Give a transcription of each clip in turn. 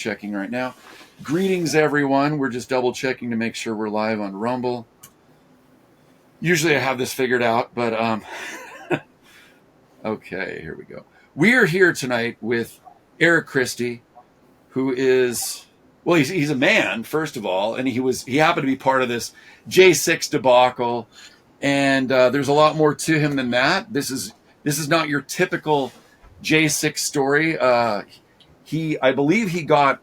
checking right now. Greetings, everyone. We're just double checking to make sure we're live on Rumble. Usually I have this figured out, but okay, here we go. We are here tonight with Eric Christie, who is, well, he's a man, first of all, and he happened to be part of this J6 debacle, and there's a lot more to him than that. This is not your typical J6 story. I believe he got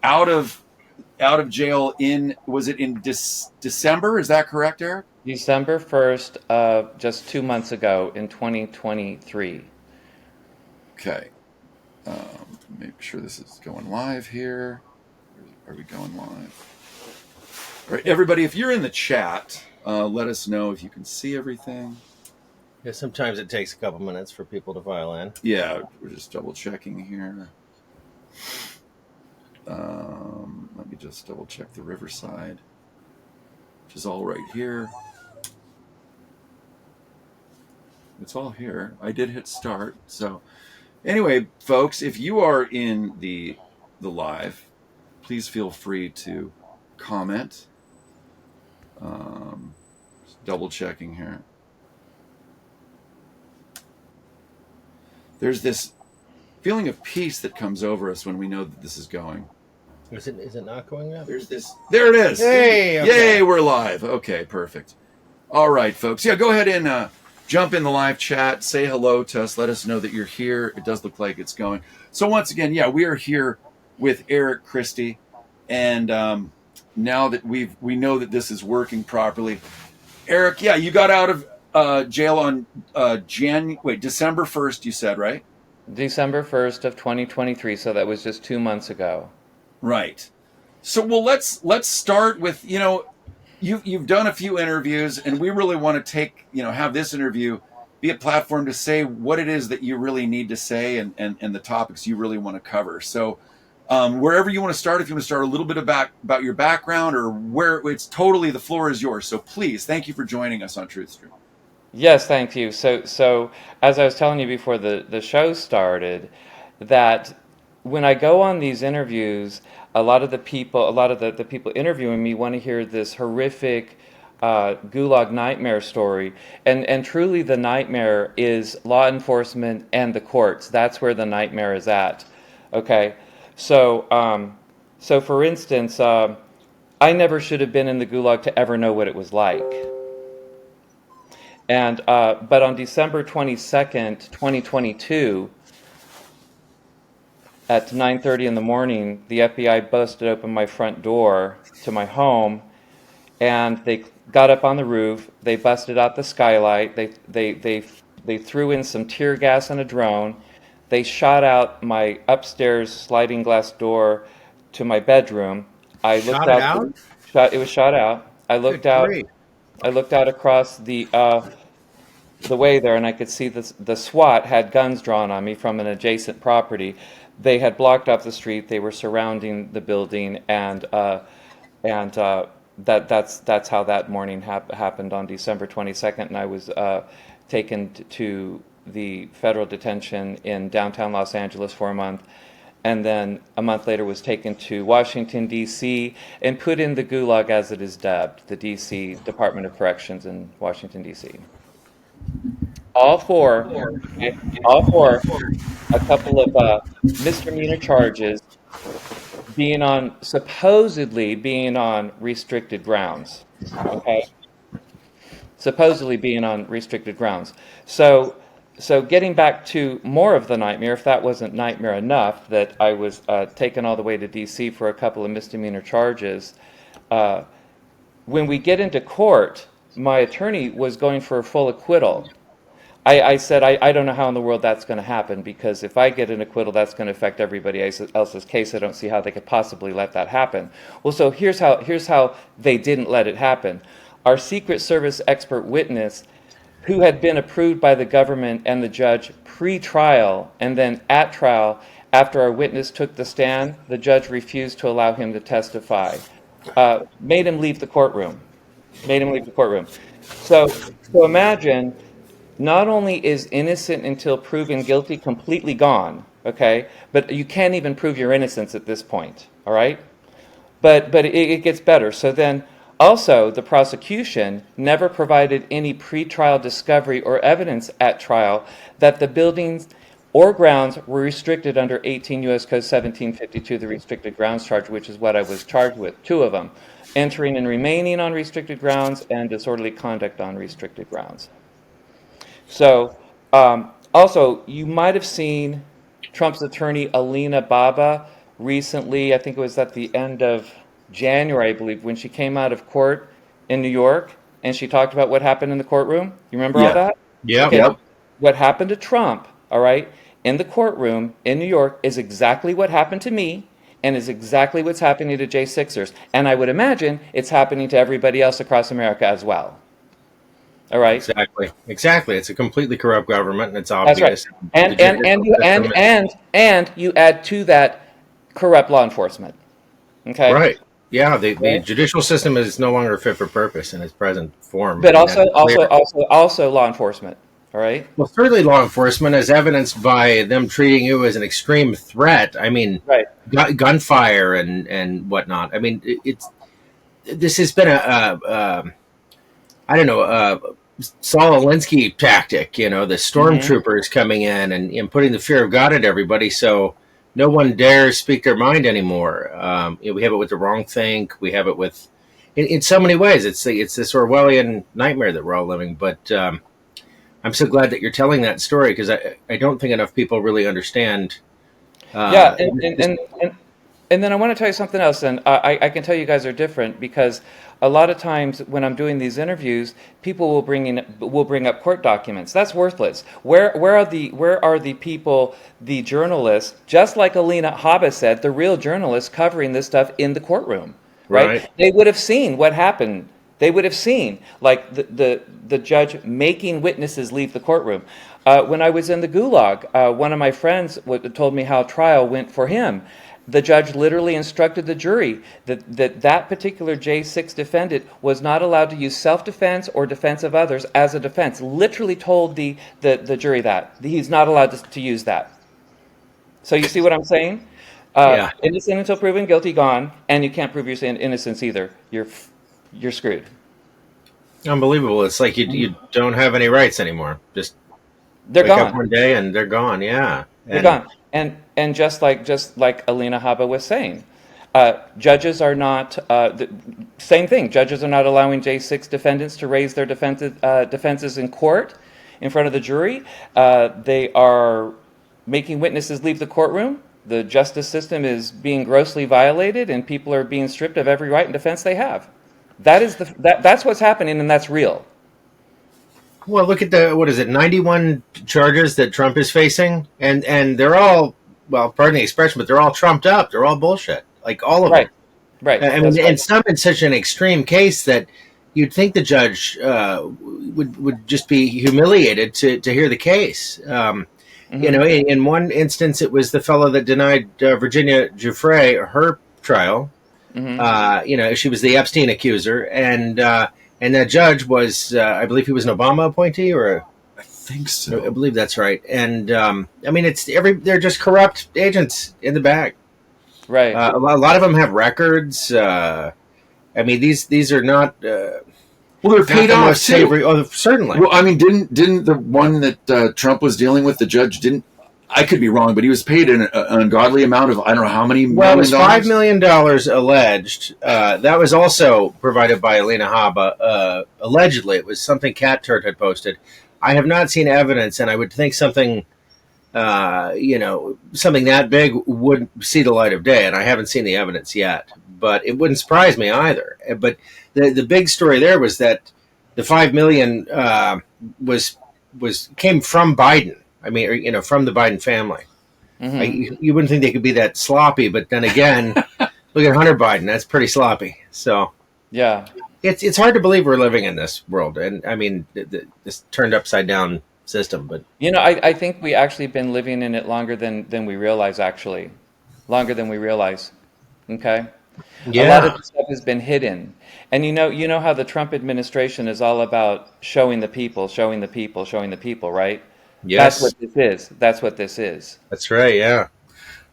out of jail in December? Is that correct, Eric? December 1st, just 2 months ago in 2023. Okay. Make sure this is going live here. Are we going live? All right, everybody, if you're in the chat, let us know if you can see everything. Yeah, sometimes it takes a couple minutes for people to file in. Yeah, we're just double checking here. Let me just double check the Riverside, which is all right here. It's all here. I did hit start. So anyway, folks, if you are in the live, please feel free to comment. Just double checking here. There's this feeling of peace that comes over us when we know that this is going. Is it not going up? There it is. Hey, okay. Yay, we're live. Okay, perfect. All right, folks. Yeah, go ahead and jump in the live chat. Say hello to us. Let us know that you're here. It does look like it's going. So once again, yeah, we are here with Eric Christie, and now that we know that this is working properly, Eric, yeah, you got out of jail on December 1st. You said, right? December 1st of 2023, so that was just 2 months ago. Right. So, well, let's start with, you've done a few interviews, and we really want to have this interview be a platform to say what it is that you really need to say and the topics you really want to cover. So wherever you want to start, if you want to start a little bit about your background or where it's totally, the floor is yours. So please, thank you for joining us on TruthStream. Yes, thank you. So as I was telling you before the show started, that when I go on these interviews, a lot of the people interviewing me want to hear this horrific Gulag nightmare story, and truly the nightmare is law enforcement and the courts. That's where the nightmare is at. Okay, so for instance, I never should have been in the Gulag to ever know what it was like. And but on December 22nd, 2022, at 9:30 in the morning, the FBI busted open my front door to my home, and they got up on the roof. They busted out the skylight. They threw in some tear gas and a drone. They shot out my upstairs sliding glass door to my bedroom. I looked out. It was shot out. I looked out. I looked out across the way there, and I could see the SWAT had guns drawn on me from an adjacent property. They had blocked off the street. They were surrounding the building, and that's how that morning happened on December 22nd. And I was taken to the federal detention in downtown Los Angeles for a month, and then a month later was taken to Washington, D.C., and put in the Gulag, as it is dubbed, the D.C. Department of Corrections in Washington, D.C. All for a couple of misdemeanor charges, supposedly being on restricted grounds. Okay, supposedly being on restricted grounds. So getting back to more of the nightmare, if that wasn't nightmare enough, that I was taken all the way to D.C. for a couple of misdemeanor charges. When we get into court, my attorney was going for a full acquittal. I said, I don't know how in the world that's going to happen, because if I get an acquittal, that's going to affect everybody else's case. I don't see how they could possibly let that happen. Well, so here's how they didn't let it happen. Our Secret Service expert witness, who had been approved by the government and the judge pre-trial, and then at trial, after our witness took the stand, the judge refused to allow him to testify. Made him leave the courtroom. So imagine, not only is innocent until proven guilty completely gone, okay? But you can't even prove your innocence at this point, all right? But it gets better. So then also the prosecution never provided any pretrial discovery or evidence at trial that the buildings or grounds were restricted under 18 U.S. Code 1752, the restricted grounds charge, which is what I was charged with, two of them, entering and remaining on restricted grounds and disorderly conduct on restricted grounds. So also, you might have seen Trump's attorney, Alina Baba, recently, I think it was at the end of January, I believe, when she came out of court in New York and she talked about what happened in the courtroom. You remember all Yeah. that? Yep. Okay. Yep. What happened to Trump, all right, in the courtroom in New York is exactly what happened to me and is exactly what's happening to J6ers. And I would imagine it's happening to everybody else across America as well. All right? Exactly. It's a completely corrupt government, and it's That's right. obvious. The judicial system is- And you add to that corrupt law enforcement. Okay? right. Yeah, the Right? judicial system is no longer fit for purpose in its present form. But I mean, that's clear. also law enforcement. All right? Well, certainly law enforcement, as evidenced by them treating you as an extreme threat. I mean, Right. gunfire and whatnot. I mean, this has been I don't know, Saul Alinsky tactic. The stormtroopers coming in and putting the fear of God at everybody, so no one dares speak their mind anymore. We have it with the wrong think. We have it with, in so many ways. It's this Orwellian nightmare that we're all living. But I'm so glad that you're telling that story, because I don't think enough people really understand. Yeah, and then I want to tell you something else. And I can tell you guys are different, because a lot of times when I'm doing these interviews, people will bring up court documents. That's worthless. Where are the people, the journalists, just like Alina Habba said, the real journalists covering this stuff in the courtroom, right? They would have seen what happened. They would have seen, like, the judge making witnesses leave the courtroom. When I was in the Gulag, one of my friends told me how trial went for him. The judge literally instructed the jury that particular J6 defendant was not allowed to use self-defense or defense of others as a defense. Literally told the jury that. He's not allowed to use that. So you see what I'm saying? Yeah. Innocent until proven guilty, gone, and you can't prove your innocence either. You're screwed. Unbelievable. It's like you don't have any rights anymore. Just They're wake gone. up one day and they're gone. Yeah. They're gone. And just like Alina Habba was saying, judges are not same thing. Judges are not allowing J6 defendants to raise their defenses in court in front of the jury. They are making witnesses leave the courtroom. The justice system is being grossly violated, and people are being stripped of every right and defense they have. That's what's happening, and that's real. Well, look at 91 charges that Trump is facing, and they're all, well, pardon the expression, but they're all trumped up. They're all bullshit, like all of them. Right. I mean, and some in such an extreme case that you'd think the judge would just be humiliated to hear the case. In one instance, it was the fellow that denied Virginia Giuffre her trial. She was the Epstein accuser, and that judge was, I believe he was an Obama appointee, I think so. I believe that's right. And they're just corrupt agents in the bag. Right. A lot of them have records. These are not. Well, they're paid off too. Savory. Oh, certainly. Well, I mean, didn't the one that Trump was dealing with, the judge didn't? I could be wrong, but he was paid an ungodly amount of, I don't know how many. Well, it was $5 million alleged. That was also provided by Alina Habba. Allegedly, it was something Cat Turd had posted. I have not seen evidence, and I would think something that big would see the light of day, and I haven't seen the evidence yet. But it wouldn't surprise me either. But the big story there was that the $5 million came from Biden. I mean, from the Biden family. You wouldn't think they could be that sloppy, but then again, look at Hunter Biden. That's pretty sloppy. So yeah, it's hard to believe we're living in this world, and I mean, this turned upside down system. But I think we actually been living in it longer than we realize. Actually, longer than we realize. Okay. Yeah. A lot of stuff has been hidden, and you know how the Trump administration is all about showing the people, right? That's Yes, what this is. That's what this is. that's right. Yeah.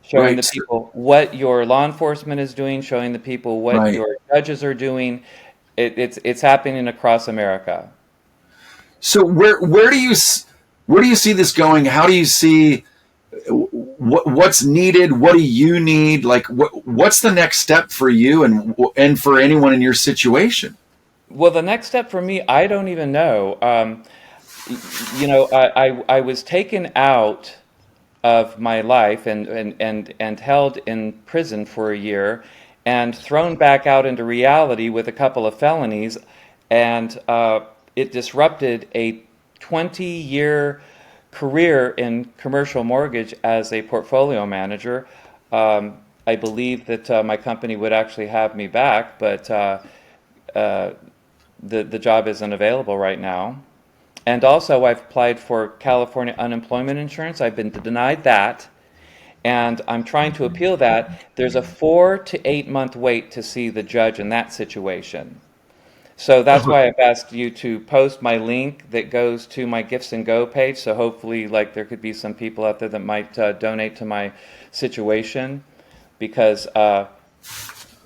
Showing Right. the people what your law enforcement is doing, showing the people what Right. your judges are doing. It's happening across America. So where do you see this going? How do you see what's needed? What do you need? Like what's the next step for you and for anyone in your situation? Well, the next step for me, I don't even know. I was taken out of my life and held in prison for a year and thrown back out into reality with a couple of felonies. And it disrupted a 20-year career in commercial mortgage as a portfolio manager. I believe that my company would actually have me back, but the job isn't available right now. And also, I've applied for California unemployment insurance. I've been denied that, and I'm trying to appeal that. There's a 4 to 8 month wait to see the judge in that situation. So that's why I've asked you to post my link that goes to my Gifts and Go page. So hopefully, like, there could be some people out there that might donate to my situation, because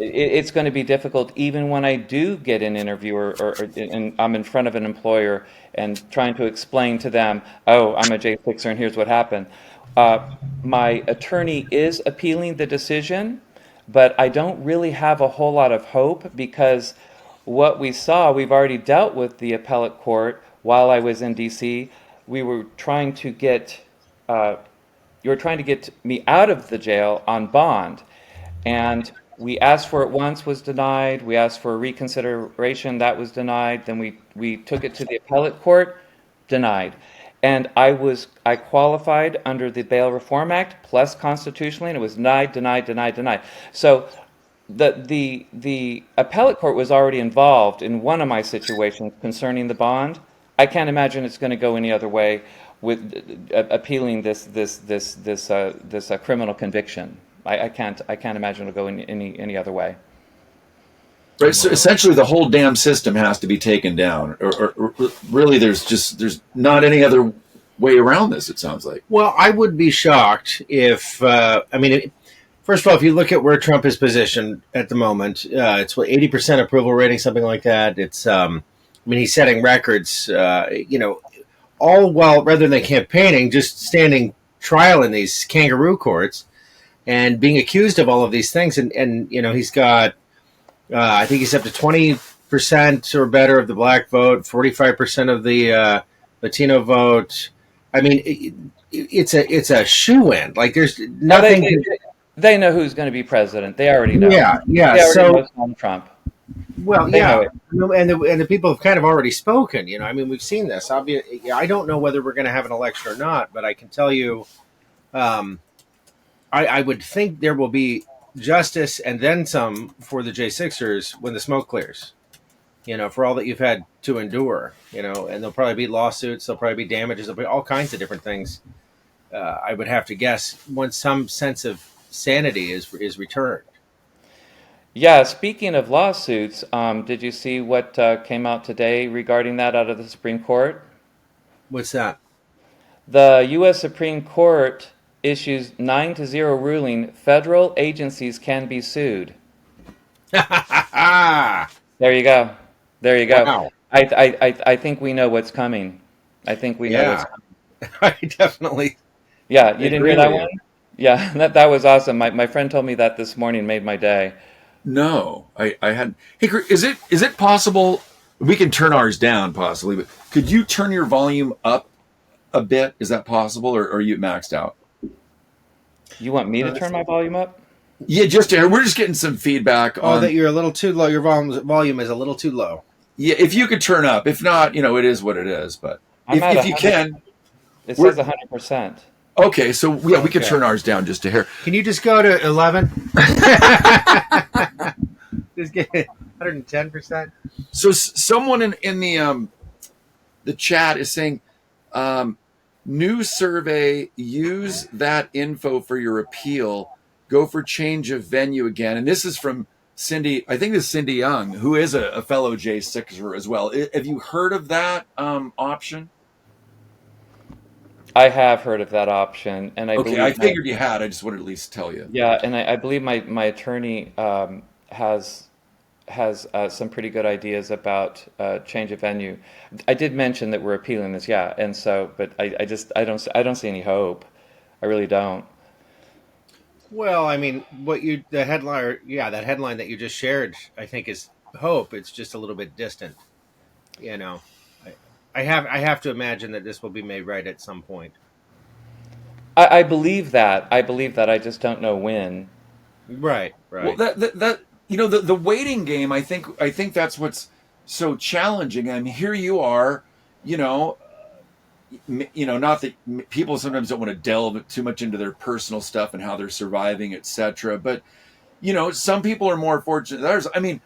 it's going to be difficult even when I do get an interview and I'm in front of an employer and trying to explain to them, oh, I'm a J6er and here's what happened. My attorney is appealing the decision, but I don't really have a whole lot of hope, because what we saw, we've already dealt with the appellate court while I was in DC. We were trying to get, you were trying to get me out of the jail on bond. And we asked for it once, was denied. We asked for a reconsideration, that was denied. Then we took it to the appellate court, denied. And I qualified under the Bail Reform Act plus constitutionally, and it was denied, denied, denied, denied. So the appellate court was already involved in one of my situations concerning the bond. I can't imagine it's going to go any other way with appealing this criminal conviction. I can't imagine it'll go in any other way. Right. So essentially, the whole damn system has to be taken down, or really, there's not any other way around this. It sounds like. Well, I would be shocked if first of all, if you look at where Trump is positioned at the moment, it's 80% approval rating, something like that. It's he's setting records. All while rather than campaigning, just standing trial in these kangaroo courts and being accused of all of these things. And he's got, I think he's up to 20% or better of the black vote, 45% of the Latino vote. I mean, it's a shoe-in. Like, there's nothing. They know who's going to be president. They already know. Yeah. They already know Donald Trump. Well, They know yeah, it. and the people have kind of already spoken. We've seen this. I don't know whether we're going to have an election or not, but I can tell you, I would think there will be justice and then some for the J6ers when the smoke clears. For all that you've had to endure. And there'll probably be lawsuits. There'll probably be damages. There'll be all kinds of different things. I would have to guess once some sense of sanity is returned. Yeah, speaking of lawsuits, did you see what came out today regarding that out of the Supreme Court? What's that? The U.S. Supreme Court issues 9-0 ruling, federal agencies can be sued. There you go. There you go. Wow. I think we know what's coming. I think we know what's coming. I definitely. Yeah, you didn't hear that one? You. Yeah, that was awesome. My friend told me that this morning, made my day. No, I hadn't. Hey, is it possible we can turn ours down possibly, but could you turn your volume up a bit? Is that possible, or are you maxed out? You want me to turn my volume up? Yeah, we're just getting some feedback on that you're a little too low. Your volume is a little too low. Yeah, if you could turn up. If not, it is what it is. But if you can, it says 100%. Okay, so we could turn ours down just a hair. Can you just go to 11? Just get 110%. So someone in the chat is saying, new survey, use that info for your appeal. Go for change of venue again. And this is from Cindy. I think this is Cindy Young, who is a fellow J6er as well. Have you heard of that option? I have heard of that option, and I Okay, I believe my figured you had. I just wanted to at least tell you. yeah, and I believe my attorney has some pretty good ideas about change of venue. I did mention that we're appealing this, yeah, and so, but I don't see any hope. I really don't. Well, I mean, the headline, yeah, that headline that you just shared, I think is hope. It's just a little bit distant, you know. I, I have to imagine that this will be made right at some point. I believe that. I believe that. I just don't know when. Right, Well, right. that you know the waiting game. I think that's what's so challenging. I mean, here you are, you know, not that people sometimes don't want to delve too much into their personal stuff and how they're surviving, etc. But some people are more fortunate than others. I mean,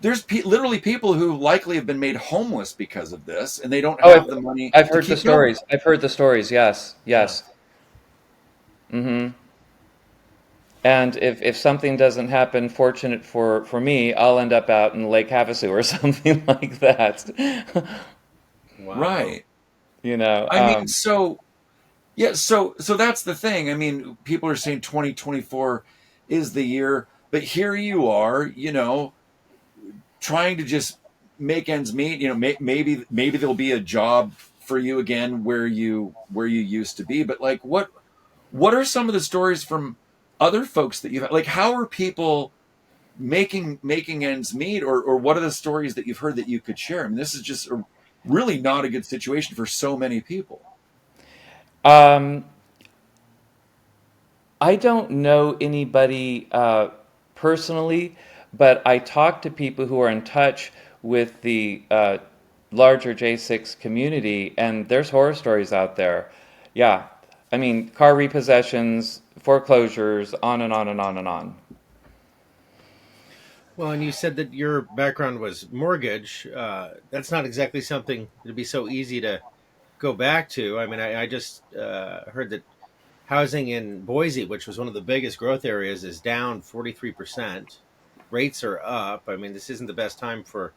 there's literally people who likely have been made homeless because of this, and they don't Oh, have the money I've to heard the keep going. stories. I've heard the stories. Yes, Yeah. yes. Hmm. And if something doesn't happen, fortunate for me, I'll end up out in Lake Havasu or something like that. Wow. Right. You know, I mean, so yeah, so that's the thing. I mean, people are saying 2024 is the year, but here you are, trying to just make ends meet. Maybe there'll be a job for you again where you used to be. But like, what are some of the stories from other folks that you've like? How are people making ends meet, or what are the stories that you've heard that you could share? I mean, this is just really not a good situation for so many people. um, I don't know anybody personally, but I talk to people who are in touch with the larger J6 community, and there's horror stories out there. Yeah, I mean, car repossessions, foreclosures, on and on and on and on. Well, and you said that your background was mortgage. That's not exactly something that'd be so easy to go back to. I mean, I just heard that housing in Boise, which was one of the biggest growth areas, is down 43%. Rates are up. I mean, this isn't the best time for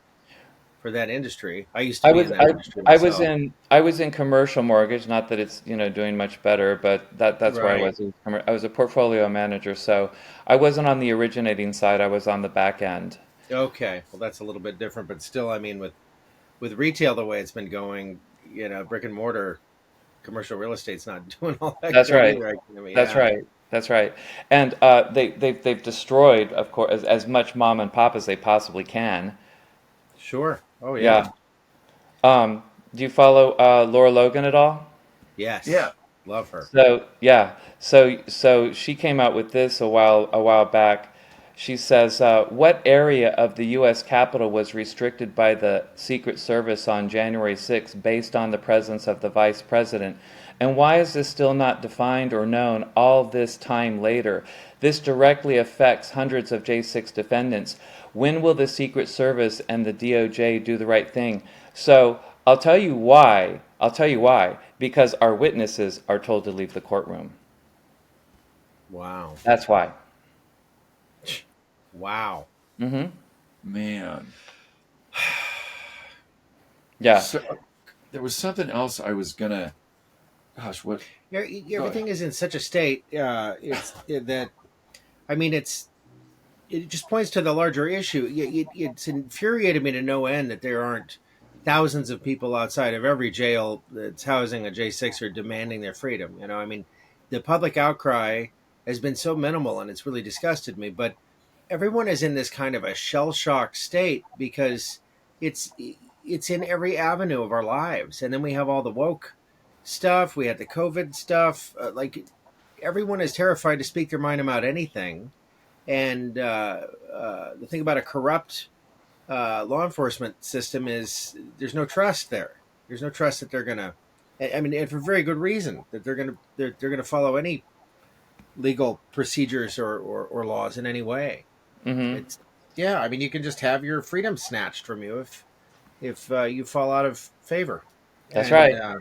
that industry. I used to I be in was that industry myself. I was in commercial mortgage. Not that it's doing much better, but that's where I Right. was. I was a portfolio manager, so I wasn't on the originating side. I was on the back end. Okay. Well, that's a little bit different, but still, I mean, with retail the way it's been going, brick and mortar commercial real estate's not doing all that That's great right. either. I mean, That's yeah. right. That's right. And they've destroyed, of course, as much mom and pop as they possibly can. Sure. Oh, Yeah. yeah. Do you follow Laura Logan at all? Yes. Yeah. Love her. So yeah, so she came out with this a while back. She says, "What area of the U.S. Capitol was restricted by the Secret Service on January 6th based on the presence of the Vice President? And why is this still not defined or known all this time later? This directly affects hundreds of J6 defendants. When will the Secret Service and the DOJ do the right thing?" So I'll tell you why. I'll tell you why. Because our witnesses are told to leave the courtroom. Wow. That's why. Wow. Hmm. Man. Yeah. So there was something else I was gonna. Gosh, what? Go ahead. Everything is in such a state. That I mean, it just points to the larger issue. It's infuriated me to no end that there aren't thousands of people outside of every jail that's housing a J6 or demanding their freedom. I mean, the public outcry has been so minimal, and it's really disgusted me. But everyone is in this kind of a shell shock state because it's it's in every avenue of our lives, and then we have all the woke stuff. We had the COVID stuff. Like everyone is terrified to speak their mind about anything, and the thing about a corrupt law enforcement system is there's no trust there. There's no trust that they're gonna. I mean, and for very good reason that they're gonna follow any legal procedures or laws in any way. Hmm. It's yeah. I mean, you can just have your freedom snatched from you if you fall out of favor, That's and right.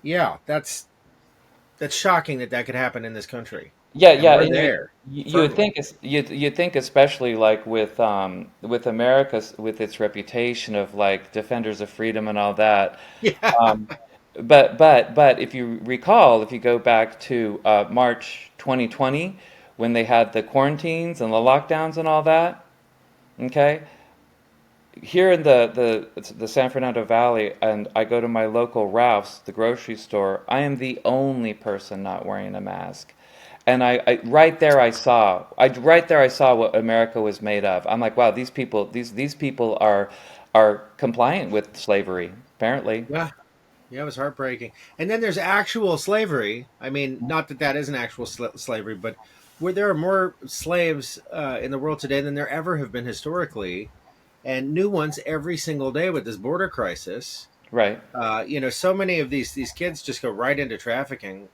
yeah, that's shocking that could happen in this country, Yeah, and yeah, we're and there you would firmly. think you'd think especially like with America with its reputation of like defenders of freedom and all that. Yeah. Um, But if you recall, if you go back to March 2020, when they had the quarantines and the lockdowns and all that, okay, here in the San Fernando Valley, and I go to my local Ralph's, the grocery store, I am the only person not wearing a mask. And right there I saw what America was made of. I'm like, wow, these people are compliant with slavery, apparently. Yeah. Yeah, it was heartbreaking. And then there's actual slavery. I mean, not that that isn't actual slavery, but where there are more slaves in the world today than there ever have been historically, and new ones every single day with this border crisis. Right. So many of these kids just go right into trafficking.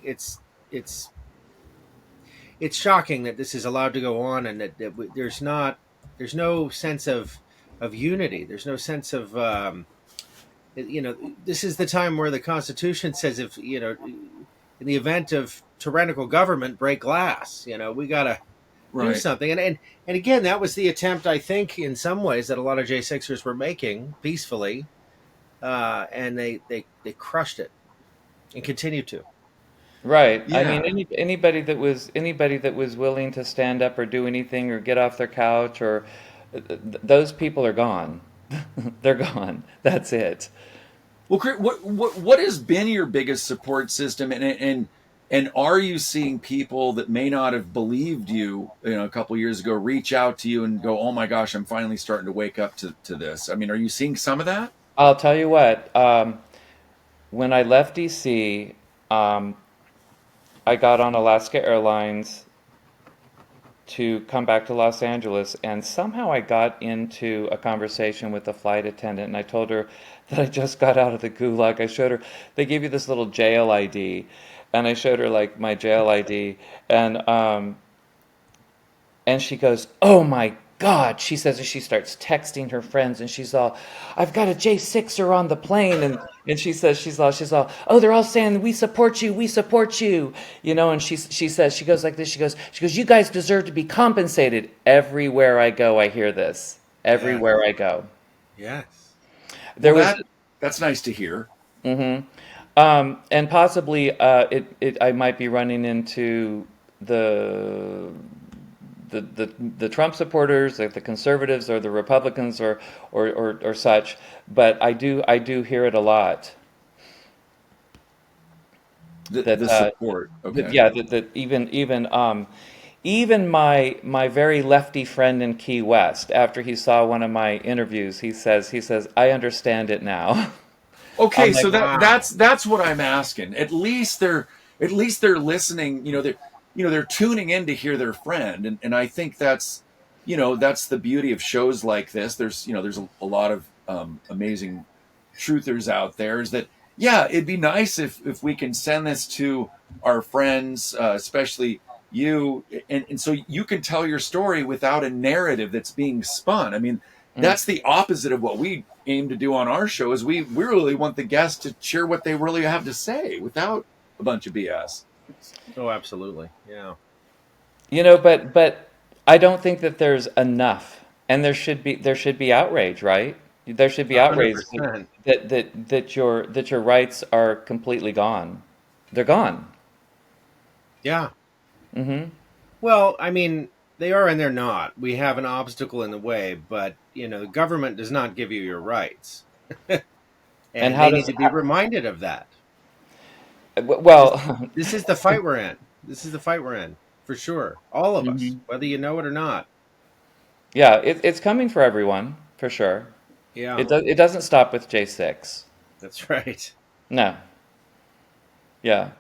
It's it's it's shocking that this is allowed to go on, and that there's no sense of unity. There's no sense of this is the time where the Constitution says, if in the event of tyrannical government, break glass. We got to do Right. something. And again, that was the attempt, I think, in some ways, that a lot of J6ers were making peacefully, and they crushed it and continue to. Right. I Yeah. mean, anybody that was willing to stand up or do anything or get off their couch or those people are gone. They're gone. That's it. Well, Chris, what has been your biggest support system, and are you seeing people that may not have believed you, a couple years ago, reach out to you and go, "Oh my gosh, I'm finally starting to wake up to this." I mean, are you seeing some of that? I'll tell you what. When I left DC, I got on Alaska Airlines to come back to Los Angeles, and somehow I got into a conversation with the flight attendant, and I told her that I just got out of the Gulag. I showed her, they give you this little jail ID, and I showed her like my jail ID, and she goes, "Oh my God!" She says as she starts texting her friends, and she's all, "I've got a J6er on the plane," and she says "Oh, they're all saying we support you, we support you," And she says she goes like this. She goes, "You guys deserve to be compensated." Everywhere I go, I hear this. Yeah. Everywhere I go, Yes. there Well, was. that's nice to hear. Mm-hmm. And possibly, I might be running into the the Trump supporters, like the conservatives or the Republicans or such, but I do hear it a lot that The support. Okay. yeah, that even my very lefty friend in Key West, after he saw one of my interviews, he says I understand it now. Okay, I'm so like, Wow. that's what I'm asking. At least they're listening. They're tuning in to hear their friend, and I think that's the beauty of shows like this. There's a lot of amazing truthers out there. Is that, yeah, it'd be nice if we can send this to our friends, especially you, and so you can tell your story without a narrative that's being spun. I mean, mm, that's the opposite of what we aim to do on our show. Is we really want the guests to share what they really have to say without a bunch of BS. Oh, absolutely. Yeah. but I don't think that there's enough, and there should be outrage, right? There should be outrage 100%. that your rights are completely gone. They're gone. Yeah. Hmm. Well, I mean, they are and they're not. We have an obstacle in the way, but the government does not give you your rights, And and how they need does to be reminded of that. This well, this is the fight we're in. This is the fight we're in for sure. All of us, mhm. whether you know it or not. Yeah, it's coming for everyone for sure. Yeah, It doesn't stop with J6. that's right. No. Yeah.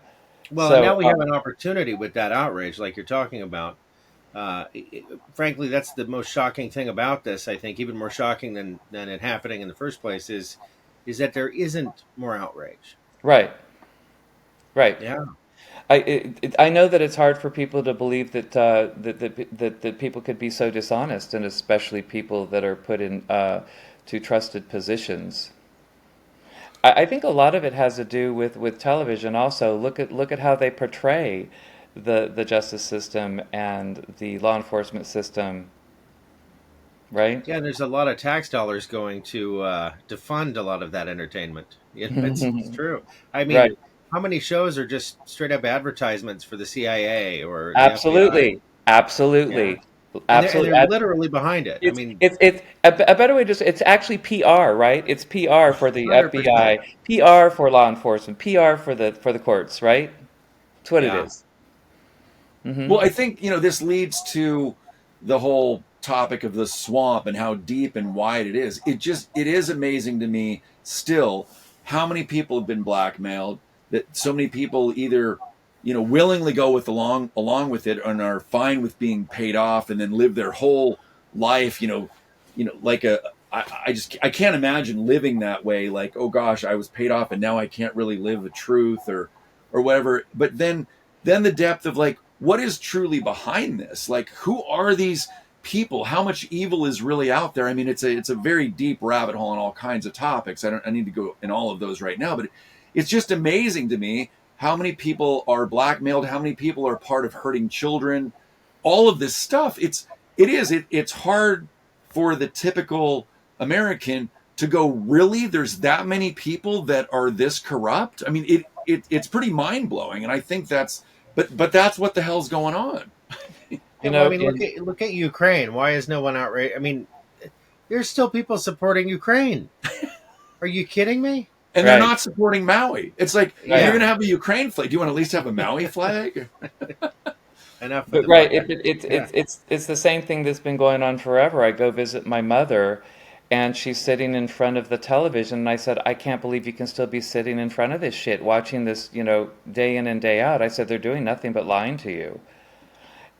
Well, and So now we have an opportunity with that outrage, like you're talking about. Frankly, that's the most shocking thing about this. I think even more shocking than it happening in the first place is that there isn't more outrage. right, right. Yeah. I know that it's hard for people to believe that people could be so dishonest, and especially people that are put in to trusted positions. I think a lot of it has to do with television. Also, look at how they portray the justice system and the law enforcement system right? Yeah, there's a lot of tax dollars going to fund a lot of that entertainment. It's true. I mean, Right. how many shows are just straight up advertisements for the CIA or the FBI? Absolutely. Yeah, Absolutely. and Absolutely. they're literally behind it. I mean, It's a better way. Just it's actually PR, right? It's PR for the 100%. FBI, PR for law enforcement, PR for the courts, right? That's what it Yeah. is. Hmm. Well, I think, this leads to the whole topic of the swamp and how deep and wide it is. It is amazing to me still how many people have been blackmailed, that so many people either, willingly go with along with it and are fine with being paid off and then live their whole life, like I can't imagine living that way. Like, oh gosh, I was paid off and now I can't really live the truth or whatever. But then the depth of, like, what is truly behind this? Like, who are these people? How much evil is really out there? I mean, it's a very deep rabbit hole on all kinds of topics. I need to go in all of those right now, but it's just amazing to me how many people are blackmailed, how many people are part of hurting children, all of this stuff. It's hard for the typical American to go, really? There's that many people that are this corrupt? I mean, it's pretty mind blowing, and I think but that's what the hell's going on. You Yeah, well, I know, mean, look at Ukraine. Why is no one outraged? I mean, there's still people supporting Ukraine. Are you kidding me? And they're right, not supporting Maui. It's like, right. you're going Yeah, to have a Ukraine flag. Do you want to at least have a Maui flag? enough with But the right, Maui. Yeah, it's the same thing that's been going on forever. I go visit my mother, and she's sitting in front of the television, and I said, I can't believe you can still be sitting in front of this shit, watching this, day in and day out. I said, they're doing nothing but lying to you.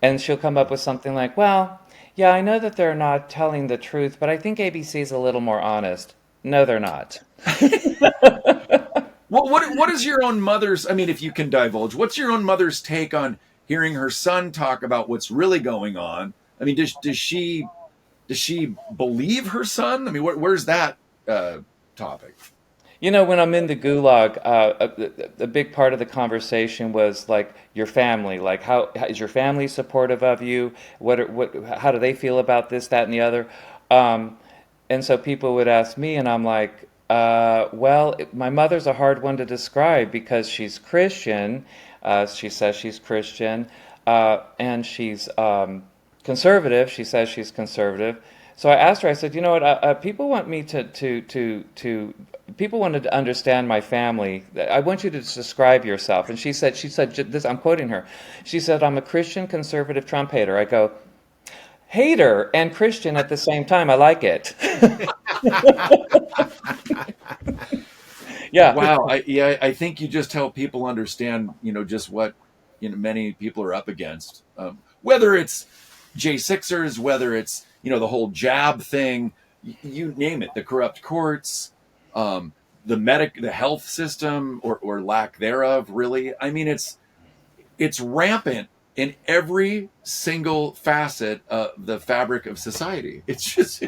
And she'll come up with something like, well, yeah, I know that they're not telling the truth, but I think ABC is a little more honest. No, they're not. What is your own mother's, I mean, if you can divulge, what's your own mother's take on hearing her son talk about what's really going on? I mean, does she believe her son? I mean, where's that topic? When I'm in the gulag, a big part of the conversation was like your family. Like, how is your family supportive of you? How do they feel about this, that, and the other? Um, and so people would ask me, and I'm like, well, my mother's a hard one to describe because she's Christian. She says she's Christian, and she's conservative. She says she's conservative. So I asked her. I said, you know what? People want me to people wanted to understand my family. I want you to describe yourself. And she said this. I'm quoting her. She said, I'm a Christian conservative Trump hater. I go, hater and Christian at the same time. I like it. Yeah. Wow, I think you just help people understand, just what, many people are up against. Whether it's J6ers, whether it's, the whole jab thing, you name it, the corrupt courts, the health system, or lack thereof, really. I mean, it's rampant in every single facet of the fabric of society. It's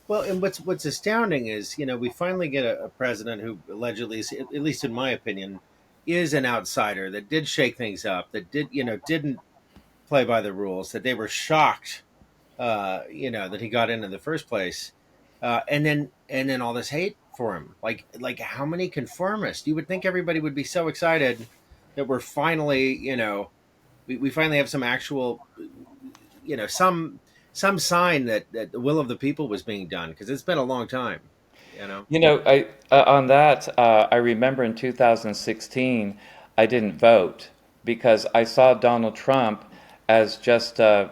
well, and what's astounding is, we finally get a president who allegedly, at least in my opinion, is an outsider that did shake things up, that didn't play by the rules, that they were shocked, that he got in the first place, and then all this hate for him. Like how many conformists? You would think everybody would be so excited that we're finally, we finally have some actual, some sign that the will of the people was being done, because it's been a long time. You know. I on that, I remember in 2016, I didn't vote because I saw Donald Trump as just a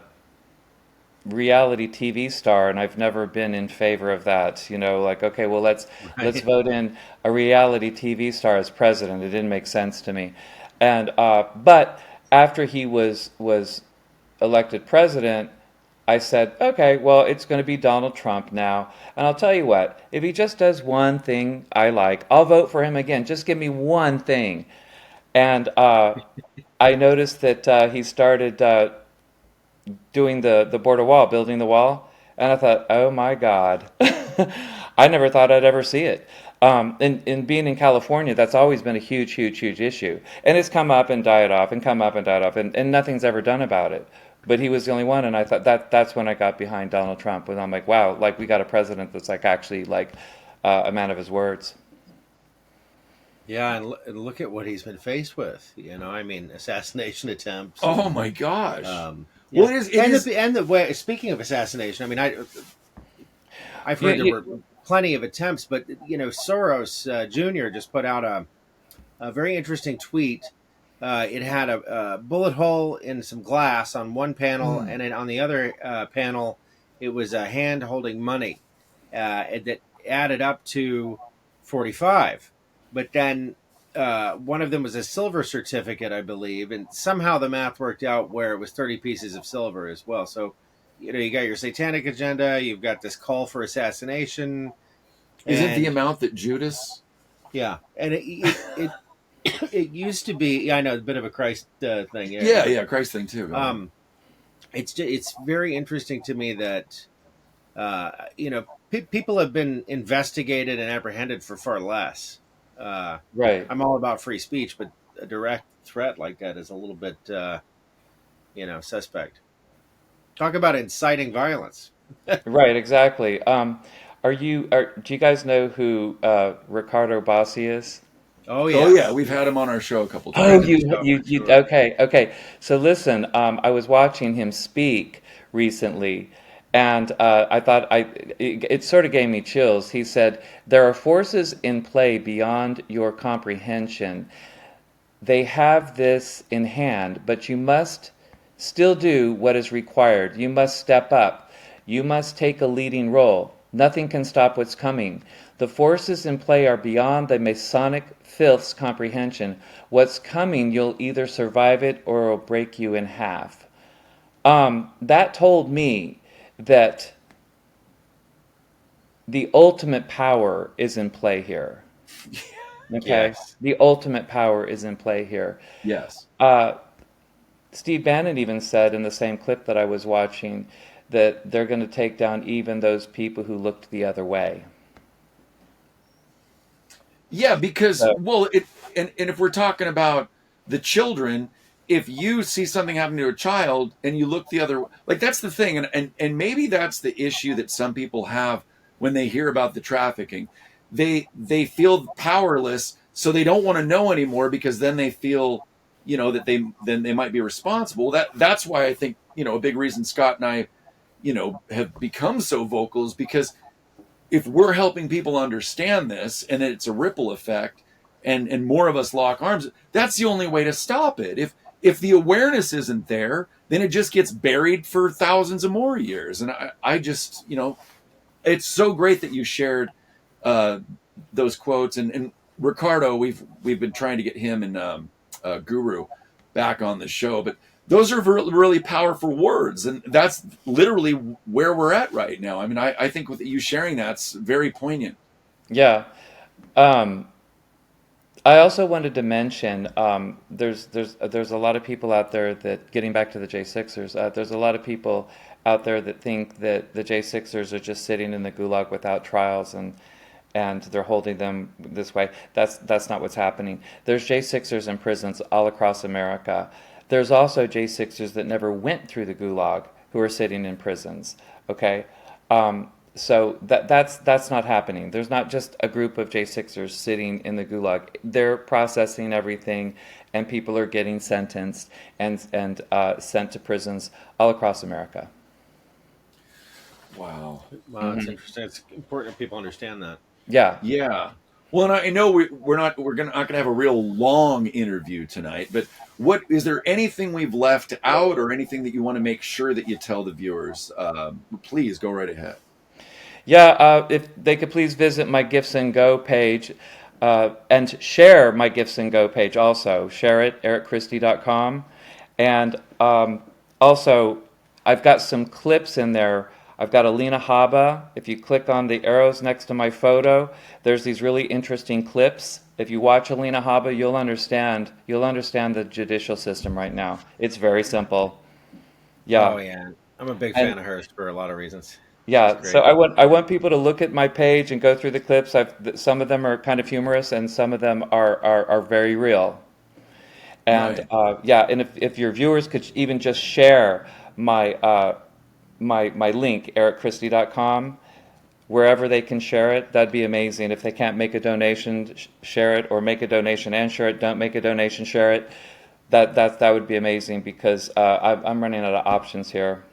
reality TV star, and I've never been in favor of that. Like, okay, well, let's Right. vote in a reality TV star as president. It didn't make sense to me, and but after he was elected president, I said, okay, well, it's going to be Donald Trump now. And I'll tell you what, if he just does one thing I like, I'll vote for him again. Just give me one thing. And I noticed that he started doing the border wall, building the wall. And I thought, oh my God, I never thought I'd ever see it. In being in California, that's always been a huge, huge, huge issue. And it's come up and died off and come up and died off, and nothing's ever done about it. but he was the only one, and I thought that's when I got behind Donald Trump, and I'm like, wow, like we got a president that's like actually like a man of his words. Yeah, and look at what he's been faced with. I mean, assassination attempts. Oh And, my gosh. Well, yeah, it is. and the way. Speaking of assassination, I mean, I've You, heard there you, were plenty of attempts, but Soros Jr. just put out a very interesting tweet. It had a bullet hole in some glass on one panel, Hmm. and then on the other panel, it was a hand holding money that added up to 45. But then one of them was a silver certificate, I believe, and somehow the math worked out where it was 30 pieces of silver as well. So, you got your satanic agenda, you've got this call for assassination, Is it the and amount that Judas? yeah, and it used to be. Yeah, I know, a bit of a Christ thing. Yeah, yeah, Christ thing too. Go ahead. Um, it's very interesting to me that people have been investigated and apprehended for far less. right. I'm all about free speech, but a direct threat like that is a little bit suspect. Talk about inciting violence. Right, exactly. Do you guys know who Ricardo Bassi is? Oh Oh yeah, yes, we've had him on our show a couple Oh, friend times. of the show for sure. okay, okay. So listen, I was watching him speak recently, and it sort of gave me chills. He said, "There are forces in play beyond your comprehension. They have this in hand, but you must still do what is required. You must step up. You must take a leading role. Nothing can stop what's coming. The forces in play are beyond the Masonic filth's comprehension. What's coming, you'll either survive it or it'll break you in half." That told me that the ultimate power is in play here. Okay? Yes. The ultimate power is in play here. Yes. Uh, Steve Bannon even said in the same clip that I was watching that they're going to take down even those people who looked the other way. Yeah, because So, well, and if we're talking about the children, if you see something happen to a child and you look the other, like that's the thing, and maybe that's the issue that some people have when they hear about the trafficking. They feel powerless, so they don't want to know anymore because then they feel, that they might be responsible. That's why I think, a big reason Scott and I, have become so vocal is because if we're helping people understand this and it's a ripple effect and more of us lock arms, that's the only way to stop it. If the awareness isn't there, then it just gets buried for thousands of more years. And I just, it's so great that you shared uh, those quotes. And Ricardo, we've been trying to get him and Guru back on the show, but those are really powerful words, and that's literally where we're at right now. I mean, I think with you sharing that's very poignant. yeah. Um, I also wanted to mention there's a lot of people out there that, getting back to the J6ers, there's a lot of people out there that think that the J6ers are just sitting in the Gulag without trials, and they're holding them this way. That's not what's happening. There's J6ers in prisons all across America. There's also J6ers that never went through the Gulag who are sitting in prisons. Okay. So that's not happening. There's not just a group of J6ers sitting in the Gulag. They're processing everything, and people are getting sentenced and sent to prisons all across America. Wow. Wow, it's interesting. It's important that people understand that. Yeah. Yeah. Well, and I know we're not gonna have a real long interview tonight, but what is there anything we've left out or anything that you want to make sure that you tell the viewers? Please go right ahead. Yeah, if they could please visit my Gifts and Go page and share my Gifts and Go page also. Share it, ericchristie.com. And also, I've got some clips in there. I've got Alina Habba. If you click on the arrows next to my photo, there's these really interesting clips. If you watch Alina Habba, you'll understand the judicial system right now. It's very simple. Oh Yeah. yeah, I'm a big fan And of hers for a lot of reasons. She's yeah, so great. I want people to look at my page and go through the clips. Some of them are kind of humorous, and some of them are very real. And Right. yeah, and if your viewers could even just share my my link, ericchristie.com, wherever they can share it. That'd be amazing. If they can't make a donation, share it, or make a donation and share it. Don't make a donation, share it. That would be amazing, because I'm running out of options here.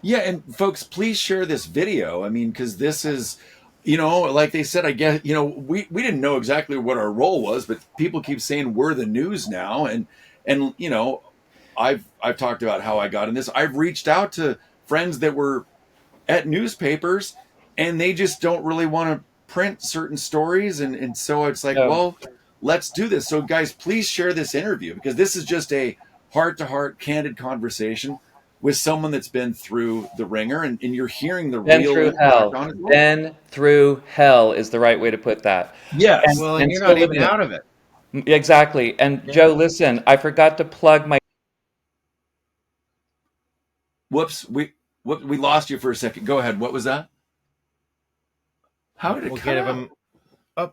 Yeah, and folks, please share this video. I mean, because this is, like they said, I guess, we didn't know exactly what our role was, but people keep saying we're the news now, and I've talked about how I got in this. I've reached out to friends that were at newspapers, and they just don't really want to print certain stories, and so it's like, No. well, let's do this. So guys, please share this interview, because this is just a heart-to-heart, candid conversation with someone that's been through the ringer, and you're hearing the Been real through impact hell. on it. Been through hell is the right way to put that. Yes. Well, and And you're still not even living it. out of it. Exactly. And Yeah. Joe, listen, I forgot to plug my. Whoops, we lost you for a second. Go ahead. What was that? How did it We'll cut get out? him. Oh,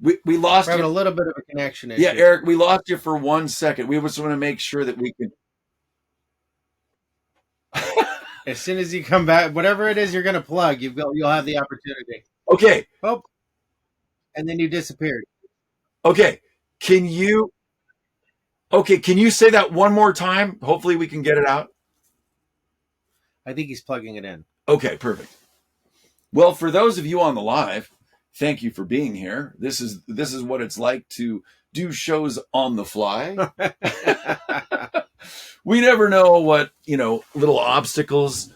We lost we're having a you. little bit of a connection issue. Yeah, Eric, we lost you for 1 second. We just want to make sure that we can. As soon as you come back, whatever it is you're going to plug, you'll have the opportunity. Okay. Oh, and then you disappeared. Okay. Can you say that one more time? Hopefully we can get it out. I think he's plugging it in. Okay, perfect. Well, for those of you on the live, thank you for being here. This is what it's like to do shows on the fly. We never know what, little obstacles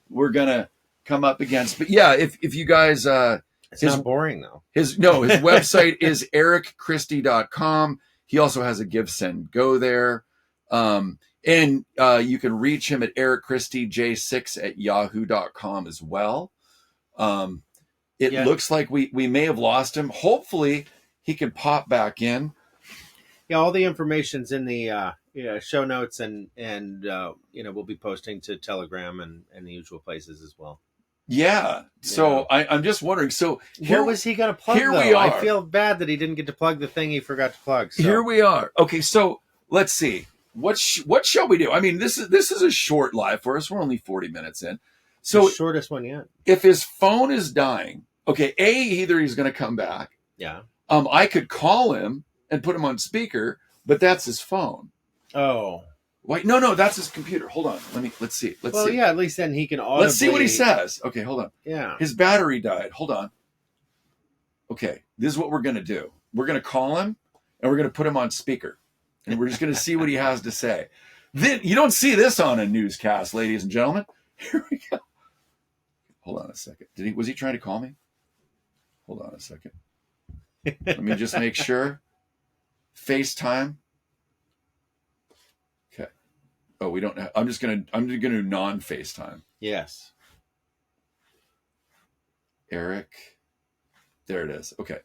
we're going to come up against. But yeah, if you guys It's not boring though. his website is ericchristie.com. He also has a Give Send Go there. And you can reach him at ericchristej6@yahoo.com as well. It looks like we may have lost him. Hopefully he can pop back in. Yeah, all the information's in the show notes, and we'll be posting to Telegram and the usual places as well. Yeah. So I'm just wondering. So Where was he going to plug? Here though? we are. I feel bad that he didn't get to plug the thing he forgot to plug. So. Here we are. Okay, so let's see. What shall we do? I mean, this is a short live for us. We're only 40 minutes in. So the shortest one yet. If his phone is dying, okay, either he's going to come back. Yeah. I could call him and put him on speaker, but that's his phone. Oh. Wait, no, that's his computer. Hold on. Let's see. Well, yeah, at least then he can audibly... Let's see what he says. Okay, hold on. Yeah. His battery died. Hold on. Okay, this is what we're going to do. We're going to call him, and we're going to put him on speaker, and we're just going to see what he has to say. Then you don't see this on a newscast, ladies and gentlemen. Here we go. Hold on a second. Was he trying to call me? Hold on a second. Let me just make sure. FaceTime. Okay. Oh, we don't have, I'm just gonna do non-FaceTime. Yes. Eric. There it is. Okay.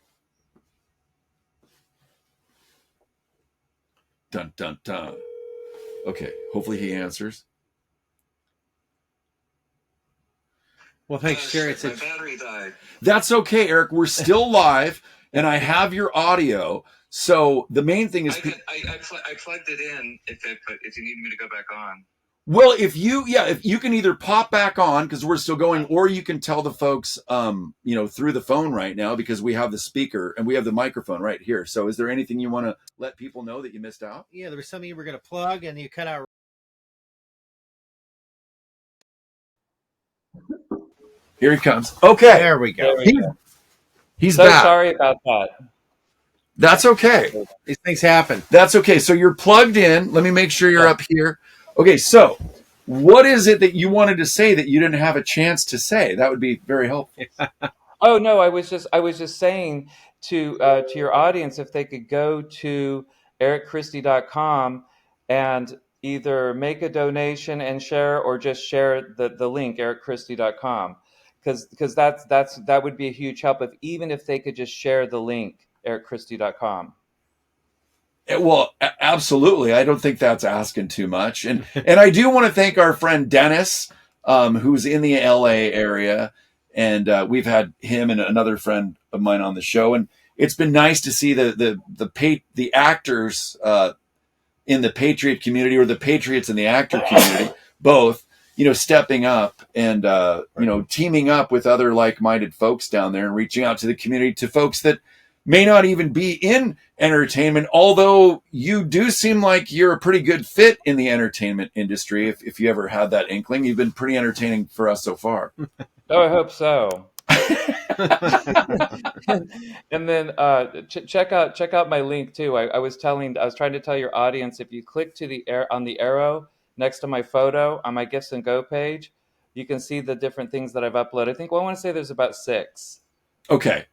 Dun dun dun. Okay. Hopefully he answers. Well, thanks, Jerry. My battery died. That's okay, Eric. We're still live, and I have your audio. So the main thing is, I plugged it in. If you need me to go back on. Well, if you can either pop back on because we're still going, or you can tell the folks, through the phone right now because we have the speaker and we have the microphone right here. So, is there anything you want to let people know that you missed out? Yeah, there was something you were going to plug, and you cut out. Here he comes. Okay, There we go. He's So back. sorry about that. That's okay. These things happen. That's okay. So you're plugged in. Let me make sure you're up here. Okay, so what is it that you wanted to say that you didn't have a chance to say? That would be very helpful. Oh no, I was just saying to your audience, if they could go to ericchristie.com and either make a donation and share, or just share the link ericchristie.com, because that would be a huge help, even if they could just share the link ericchristie.com. Well, absolutely. I don't think that's asking too much. And I do want to thank our friend Dennis, who's in the LA area. And we've had him and another friend of mine on the show. And it's been nice to see the actors in the patriot community, or the patriots in the actor community, both, stepping up and, teaming up with other like-minded folks down there and reaching out to the community, to folks that may not even be in entertainment, although you do seem like you're a pretty good fit in the entertainment industry. If you ever had that inkling, you've been pretty entertaining for us so far. Oh, I hope so. And then check out my link too. I was trying to tell your audience, if you click to on the arrow next to my photo on my Gifts and Go page, you can see the different things that I've uploaded. I think, I want to say there's about 6. Okay.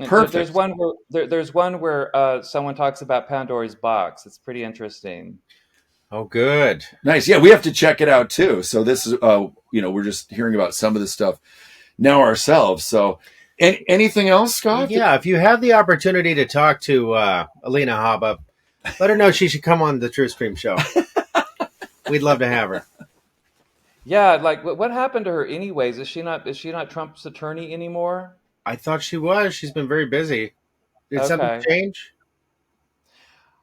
Perfect. There's one where someone talks about Pandora's box. It's pretty interesting. Oh, good. Nice. Yeah, we have to check it out too. So this is, we're just hearing about some of this stuff now ourselves. So, anything else, Scott? Yeah, if you have the opportunity to talk to Alina Habba, let her know she should come on the TruthStream show. We'd love to have her. Yeah, like what happened to her anyways? Is she not Trump's attorney anymore? I thought she was. She's been very busy. Did something change?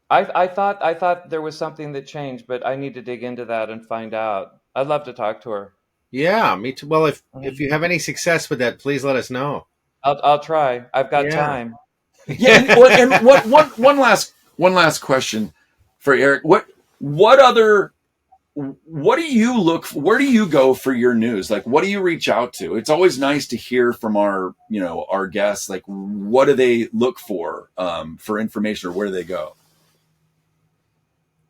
I thought there was something that changed, but I need to dig into that and find out. I'd love to talk to her. Yeah, me too. Well, if you have any success with that, please let us know. I'll try. I've got time. Yeah. And one last question for Eric. What do you look for? Where do you go for your news? Like, what do you reach out to? It's always nice to hear from our guests. Like, what do they look for information, or where do they go?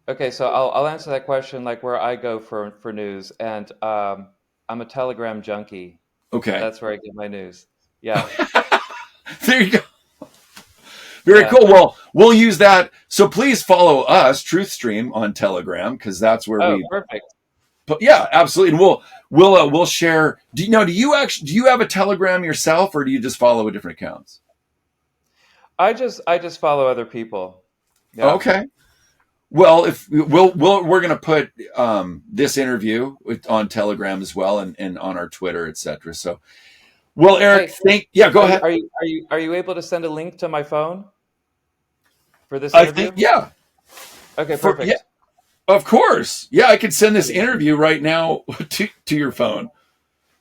Okay, so I'll answer that question, like where I go for news, and I'm a Telegram junkie. Okay, that's where I get my news. Yeah. There you go. Very cool. Well, we'll use that. So please follow us, TruthStream, on Telegram, because that's where we. Perfect. Yeah, absolutely. And we'll share. Do you have a Telegram yourself, or do you just follow different accounts? I just follow other people. Yeah. Okay. Well, if we're going to put this interview on Telegram as well, and on our Twitter, etc. So, well, Eric, go ahead. Are you able to send a link to my phone for this interview? Yeah. Okay, perfect. Yeah, of course. Yeah, I could send this interview right now to your phone.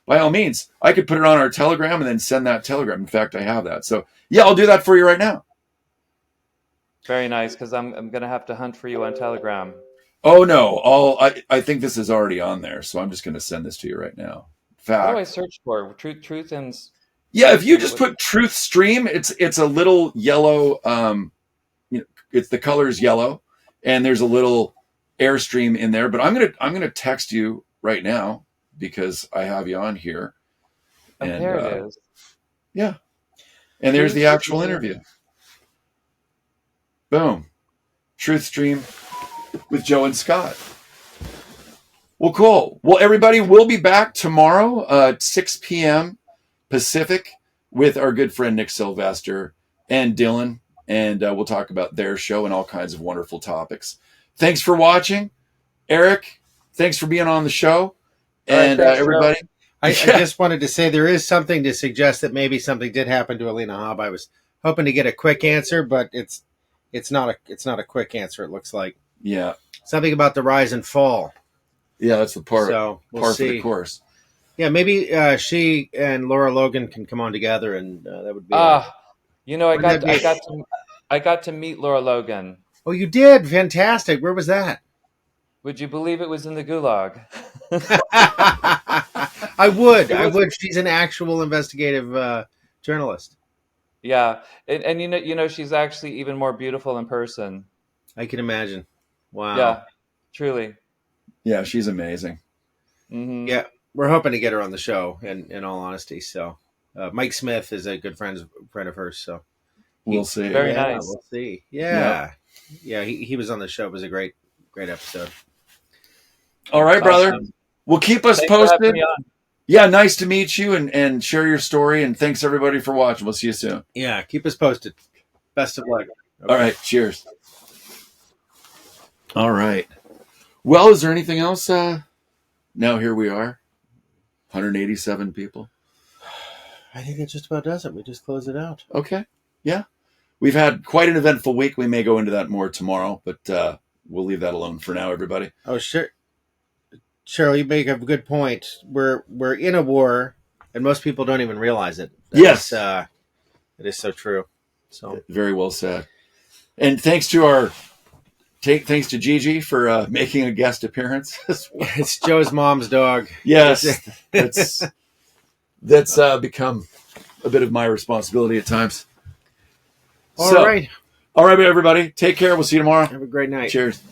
By all means, I could put it on our Telegram and then send that Telegram. In fact, I have that. So, yeah, I'll do that for you right now. Very nice, because I'm going to have to hunt for you on Telegram. Oh, no. I think this is already on there, so I'm just going to send this to you right now. In fact, what do I search for? Truth and... Yeah, if you just put TruthStream, it's a little yellow, it's the color is yellow, and there's a little Airstream in there, but I'm going to text you right now because I have you on here. And there it is. Yeah. And there's the actual interview. Boom. TruthStream with Joe and Scott. Well, cool. Well, everybody, we'll be back tomorrow at 6 p.m. Pacific with our good friend Nick Sylvester and Dylan, and we'll talk about their show and all kinds of wonderful topics. Thanks for watching. Eric, thanks for being on the show. And everybody. I just wanted to say there is something to suggest that maybe something did happen to Alina Habba. I was hoping to get a quick answer, but it's not a quick answer, it looks like. Yeah. Something about the rise and fall. Yeah, that's the part, so we'll see. Of the course. Yeah, maybe she and Laura Logan can come on together, and that would be. I got to meet Laura Logan. Oh, you did? Fantastic! Where was that? Would you believe it was in the Gulag? I would. She's an actual investigative journalist. Yeah, and you know she's actually even more beautiful in person. I can imagine. Wow. Yeah, truly. Yeah, she's amazing. Mm-hmm. Yeah, we're hoping to get her on the show. In all honesty, so Mike Smith is a good friend of hers. So we'll see. Very nice. We'll see. Yeah. He was on the show. It was a great episode. All right, brother. Well, keep us posted. Yeah, nice to meet you and share your story. And thanks everybody for watching. We'll see you soon. Yeah, keep us posted. Best of luck. Okay. All right, cheers. All right. Well, is there anything else? Now here we are, 187 people. I think that just about does it. We just close it out. Okay. Yeah. We've had quite an eventful week. We may go into that more tomorrow, but we'll leave that alone for now, everybody. Oh, sure. Cheryl, you make a good point. We're in a war, and most people don't even realize it. Yes. It is so true. So very well said. And thanks to Gigi for making a guest appearance. it's Joe's mom's dog. Yes, that's become a bit of my responsibility at times. All right, everybody. Take care. We'll see you tomorrow. have a great night. Cheers.